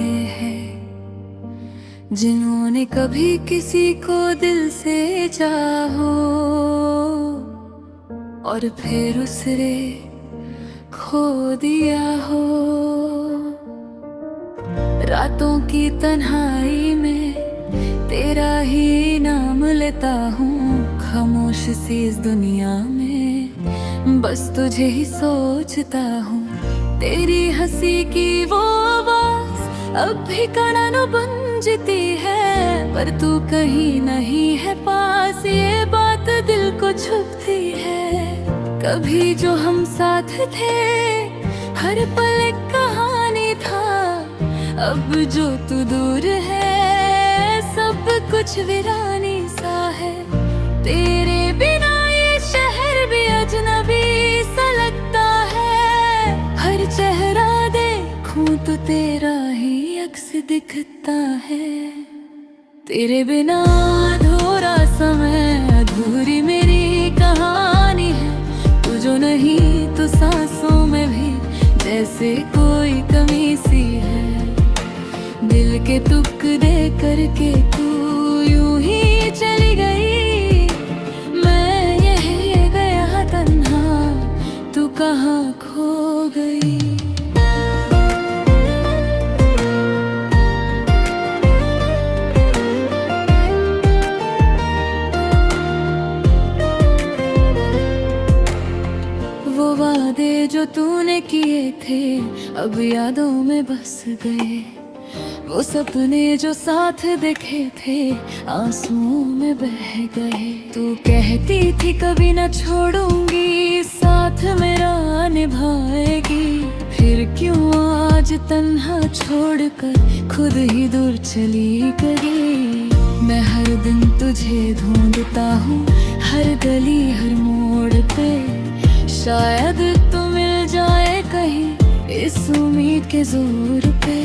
लिए हैं, जिन्होंने कभी किसी को दिल से चाहो और फिर उसने खो दिया हो। रातों की तन्हाई में तेरा ही नाम लेता हूँ, खामोश सी इस दुनिया में बस तुझे ही सोचता हूँ। तेरी हंसी की वो आवाज अब भी कानों बंजती है, पर तू कहीं नहीं है पास, ये बात दिल को छुपती है। कभी जो हम साथ थे हर पल एक कहानी था, अब जो तू दूर है सब कुछ वीरानी सा है। तेरे बिना ये शहर भी अजनबी सा लगता है, हर चेहरा देखूं तो तेरा ही अक्स दिखता है। तेरे बिना अधूरा समय, अधूरी मेरी कहानी है। तू जो नहीं तो सांसों में भी जैसे कोई कमी सी है। दिल के टुकड़े करके तू यूं ही चली गई, मैं यही गया तन्हा, तू कहाँ खो गई। वो वादे जो तूने किए थे अब यादों में बस गए, वो सपने जो साथ देखे थे आंसुओं में बह गए। तू कहती थी कभी न छोड़ूंगी, साथ मेरा निभाएगी, फिर क्यों आज तन्हा छोड़कर खुद ही दूर चली गई। मैं हर दिन तुझे ढूंढता हूँ, हर गली हर मोड़ पे, शायद तू मिल जाए कहीं इस उम्मीद के जोर पे।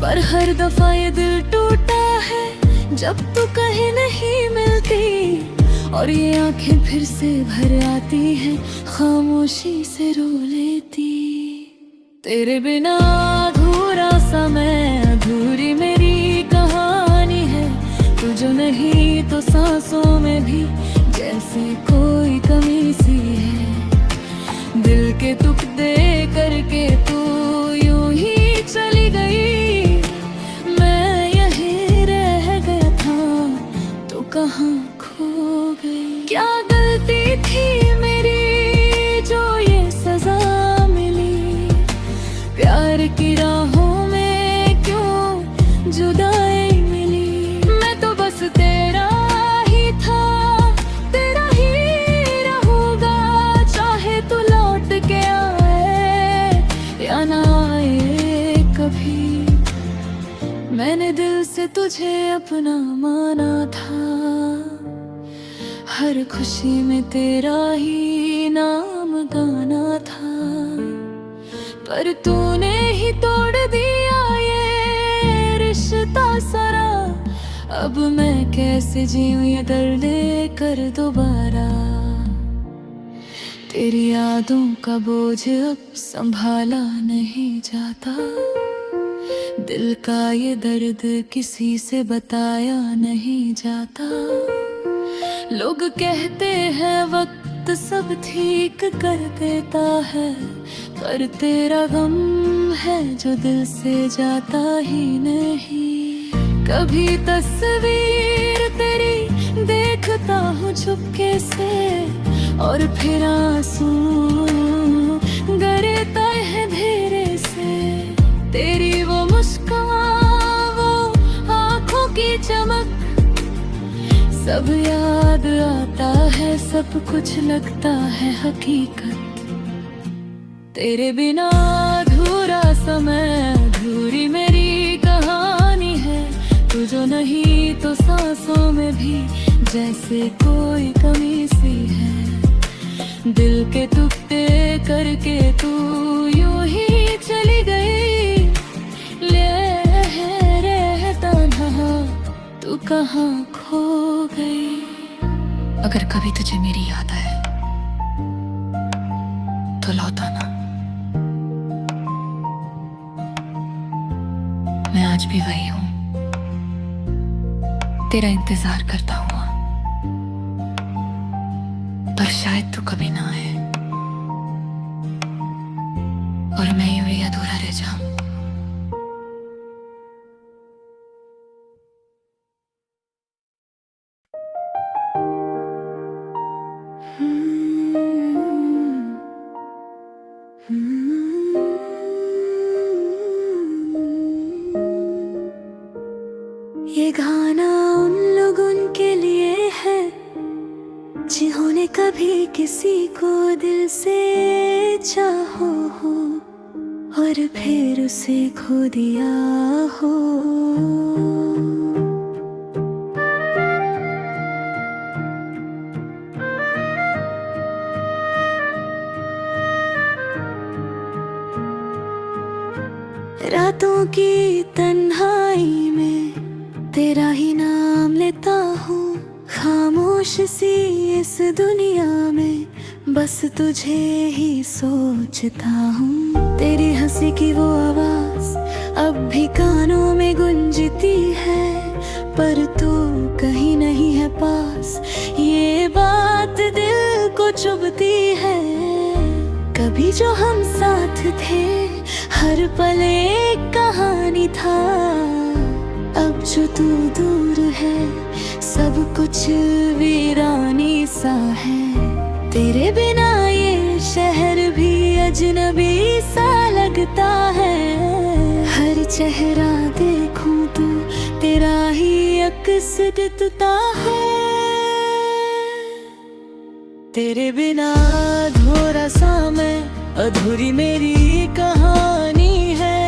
पर हर दफा ये दिल टूटा है जब तू कहीं नहीं मिलती, और ये आंखें फिर से भर आती हैं, खामोशी से रो लेती। तेरे बिना अधूरा समय, अधूरी मेरी कहानी है। तू जो नहीं तो सांसों में भी जैसे कोई कमी सी है। दिल के टुकड़े करके तू यूं ही चली गई, मैं यहीं रह गया था, तो कहाँ खो गई। क्या गलती थी मेरी जो ये सजा मिली, प्यार की राहों में क्यों जुदाई मिली। मैं तो बस तेरा ही था, तेरा ही रहूंगा, चाहे तू लौट के आए या ना आए कभी। मैंने दिल से तुझे अपना माना था, हर खुशी में तेरा ही नाम गाना था, पर तूने ही तोड़ दिया ये रिश्ता सारा। अब मैं कैसे जीऊं ये दर्द कर दोबारा। तेरी यादों का बोझ अब संभाला नहीं जाता, दिल का ये दर्द किसी से बताया नहीं जाता। लोग कहते हैं वक्त सब ठीक कर देता है, पर तेरा गम है जो दिल से जाता ही नहीं। कभी तस्वीर तेरी देखता हूँ चुपके से, और फिर आंसू गिरता है धीरे से। तेरी वो मुस्कान, वो आँखों की चमक, सब याद आता है, सब कुछ लगता है हकीकत। तेरे बिना अधूरा समय, अधूरी मेरी कहानी है। तू जो नहीं तो सांसों में भी जैसे कोई कमी सी है। दिल के टुकड़े करके तू यूं ही चली गई, ले रहता था, तू कहाँ खो गई। अगर कभी तुझे मेरी याद आए तो लौट आना। मैं आज भी वही हूँ, तेरा इंतजार करता हुआ, पर शायद तू कभी ना आए और मैं यूं ही अधूरा रह जाऊं। ये गाना उन लोगों के लिए है जिन्होंने कभी किसी को दिल से चाहो हो और फिर उसे खो दिया हो। रातों की तन्हाई में तेरा ही नाम लेता हूँ, खामोश सी इस दुनिया में बस तुझे ही सोचता हूँ। तेरी हंसी की वो आवाज अब भी कानों में गूंजती है, पर तू कहीं नहीं है पास, ये बात दिल को चुभती है। कभी जो हम साथ थे हर पल एक कहानी था, अब जो तू दूर है सब कुछ वीरानी सा है। तेरे बिना ये शहर भी अजनबी सा लगता है, हर चेहरा देखूं तो तेरा ही अक्स दिखता है। तेरे बिना अधूरा सा मैं, अधूरी मेरी कहानी है।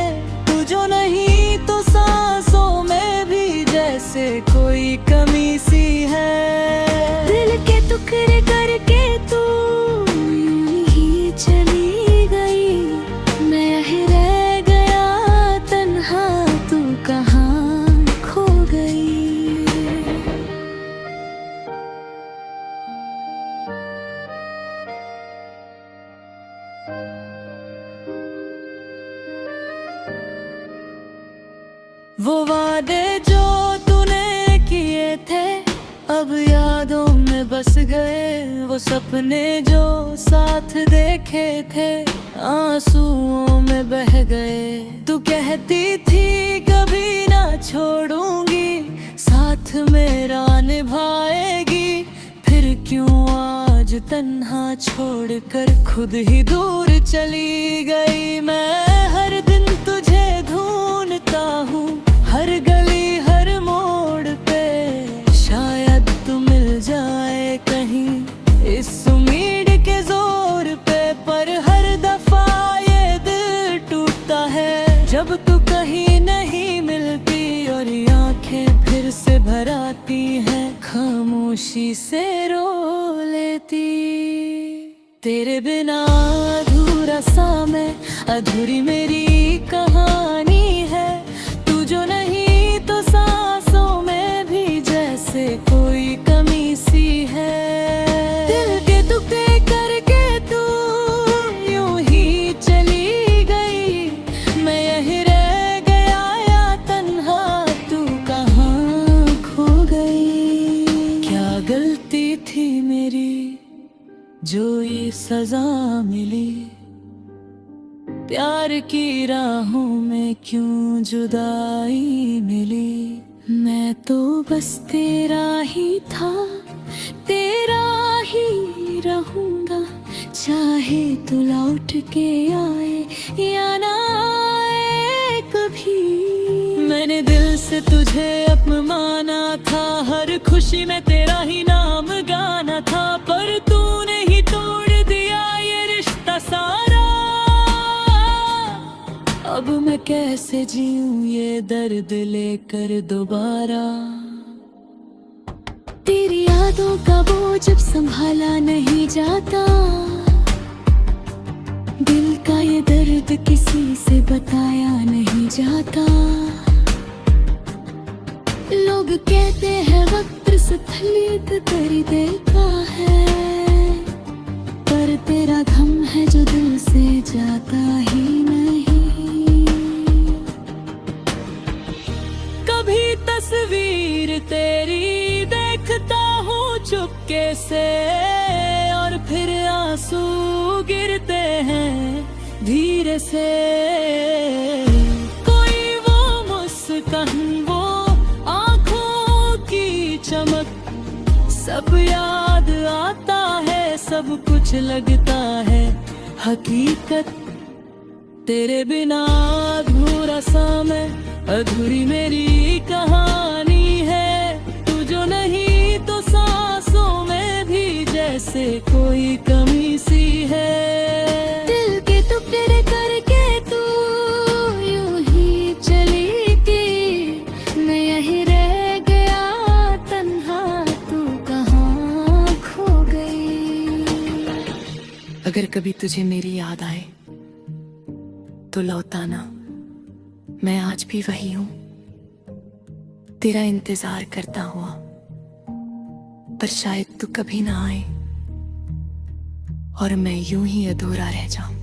तू जो नहीं तो सांसों में भी जैसे कोई कमी सी है। दिल के टुकड़े करके तू यूं ही चली गई, मैं यहीं रह गया तन्हा, तू कहाँ खो गई। वो वादे जो तूने किए थे अब यादों में बस गए, वो सपने जो साथ देखे थे आंसुओं में बह गए। तू कहती थी कभी ना छोड़ूंगी, साथ मेरा निभाएगी, फिर क्यों आज तन्हा छोड़कर खुद ही दूर चली गई। मैं हर दिन तुझे ढूंढता हूँ, हर गली हर मोड़ पे, शायद तू मिल जाए कहीं इस उम्मीद के जोर पे। पर हर दफा ये दिल टूटता है जब तू कहीं नहीं मिलती, और आंखें फिर से भर आती हैं, खामोशी से रो लेती। तेरे बिना अधूरा सा मैं, अधूरी मेरी कहानी है। तू जो नहीं तो सांसों में भी जैसे कोई कमी सी है। दिल के टुकड़े करके तू यूं ही चली गई, मैं यहीं रह गया या तन्हा, तू कहाँ खो गई। क्या गलती थी मेरी जो ये सजा मिली, प्यार की राहों में क्यों जुदाई मिली। मैं तो बस तेरा ही था, तेरा ही रहूंगा, चाहे तू लौट के आए या ना आए कभी। मैंने दिल से तुझे अपमाना था, हर खुशी में तेरा ही नाम गाना था, पर तूने ही तोड़ दिया ये रिश्ता सारा। अब मैं कैसे जीऊं ये दर्द लेकर दोबारा। तेरी यादों का बोझ अब संभाला नहीं जाता, दिल का ये दर्द किसी से बताया नहीं जाता। लोग कहते हैं वक्त सफलियत कर देता है, पर तेरा गम है जो दिल से जाता ही नहीं। कभी तस्वीर तेरी देखता हूँ चुपके से, और फिर आंसू गिरते हैं धीरे से। कोई वो मुस्कान, वो आंखों की चमक, सब याद आता है, सब कुछ लगता है हकीकत। तेरे बिना अधूरा सा मैं, अधूरी मेरी कहानी है। तू जो नहीं तो सांसों में भी जैसे कोई कमी सी है। दिल के टुकड़े करके तू यूं ही चली गई, मैं यहीं रह गया तन्हा, तू कहाँ खो गई। अगर कभी तुझे मेरी याद आए तो लौटाना, मैं आज भी वही हूं, तेरा इंतजार करता हुआ। पर शायद तू कभी ना आए और मैं यूं ही अधूरा रह जाऊं।